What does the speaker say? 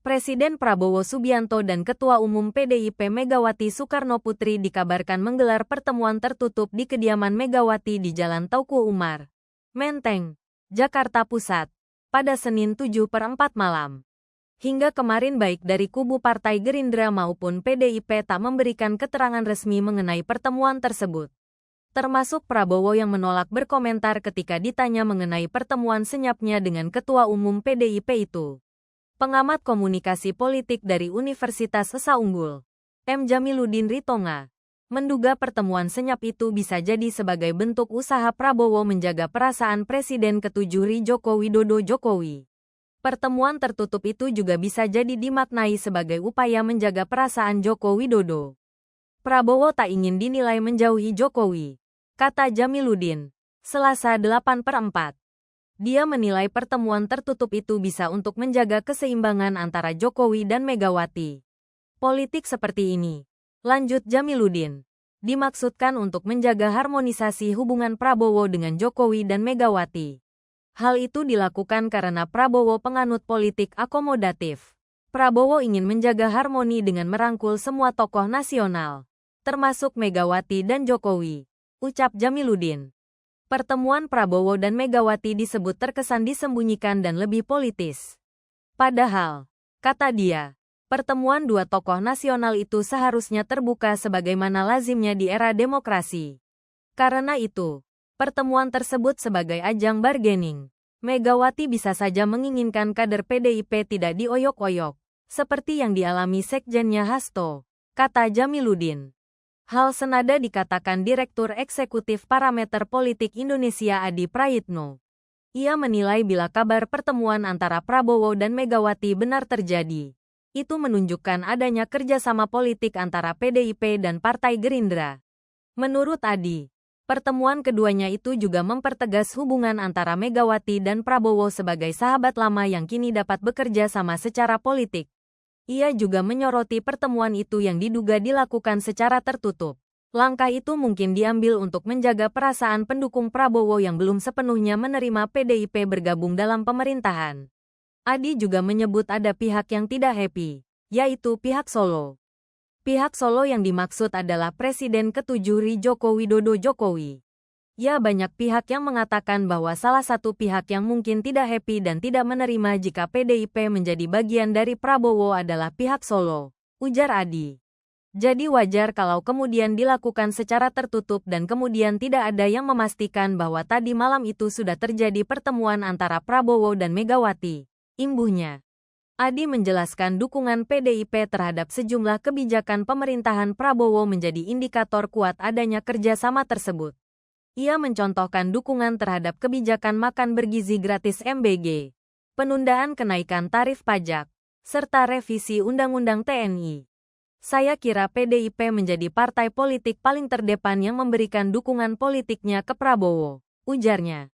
Presiden Prabowo Subianto dan Ketua Umum PDIP Megawati Soekarnoputri dikabarkan menggelar pertemuan tertutup di kediaman Megawati di Jalan Tauku Umar, Menteng, Jakarta Pusat, pada Senin 7/4 malam. Hingga kemarin baik dari kubu Partai Gerindra maupun PDIP tak memberikan keterangan resmi mengenai pertemuan tersebut. Termasuk Prabowo yang menolak berkomentar ketika ditanya mengenai pertemuan senyapnya dengan Ketua Umum PDIP itu. Pengamat komunikasi politik dari Universitas Esa Unggul, M. Jamiluddin Ritonga, menduga pertemuan senyap itu bisa jadi sebagai bentuk usaha Prabowo menjaga perasaan Presiden ke-7 RI Joko Widodo Jokowi. Pertemuan tertutup itu juga bisa jadi dimaknai sebagai upaya menjaga perasaan Joko Widodo. Prabowo tak ingin dinilai menjauhi Jokowi, kata Jamiluddin, Selasa 8/4. Dia menilai pertemuan tertutup itu bisa untuk menjaga keseimbangan antara Jokowi dan Megawati. Politik seperti ini, lanjut Jamiluddin, dimaksudkan untuk menjaga harmonisasi hubungan Prabowo dengan Jokowi dan Megawati. Hal itu dilakukan karena Prabowo penganut politik akomodatif. Prabowo ingin menjaga harmoni dengan merangkul semua tokoh nasional, termasuk Megawati dan Jokowi, ucap Jamiluddin. Pertemuan Prabowo dan Megawati disebut terkesan disembunyikan dan lebih politis. Padahal, kata dia, pertemuan dua tokoh nasional itu seharusnya terbuka sebagaimana lazimnya di era demokrasi. Karena itu, pertemuan tersebut sebagai ajang bargaining. Megawati bisa saja menginginkan kader PDIP tidak dioyok-oyok, seperti yang dialami sekjennya Hasto, kata Jamiluddin. Hal senada dikatakan Direktur Eksekutif Parameter Politik Indonesia Adi Prayitno. Ia menilai bila kabar pertemuan antara Prabowo dan Megawati benar terjadi, itu menunjukkan adanya kerjasama politik antara PDIP dan Partai Gerindra. Menurut Adi, pertemuan keduanya itu juga mempertegas hubungan antara Megawati dan Prabowo sebagai sahabat lama yang kini dapat bekerja sama secara politik. Ia juga menyoroti pertemuan itu yang diduga dilakukan secara tertutup. Langkah itu mungkin diambil untuk menjaga perasaan pendukung Prabowo yang belum sepenuhnya menerima PDIP bergabung dalam pemerintahan. Adi juga menyebut ada pihak yang tidak happy, yaitu pihak Solo. Pihak Solo yang dimaksud adalah Presiden ke-7 RI Joko Widodo Jokowi. Ya, banyak pihak yang mengatakan bahwa salah satu pihak yang mungkin tidak happy dan tidak menerima jika PDIP menjadi bagian dari Prabowo adalah pihak Solo, ujar Adi. Jadi wajar kalau kemudian dilakukan secara tertutup dan kemudian tidak ada yang memastikan bahwa tadi malam itu sudah terjadi pertemuan antara Prabowo dan Megawati, imbuhnya. Adi menjelaskan dukungan PDIP terhadap sejumlah kebijakan pemerintahan Prabowo menjadi indikator kuat adanya kerjasama tersebut. Ia mencontohkan dukungan terhadap kebijakan makan bergizi gratis MBG, penundaan kenaikan tarif pajak, serta revisi Undang-Undang TNI. Saya kira PDIP menjadi partai politik paling terdepan yang memberikan dukungan politiknya ke Prabowo, ujarnya.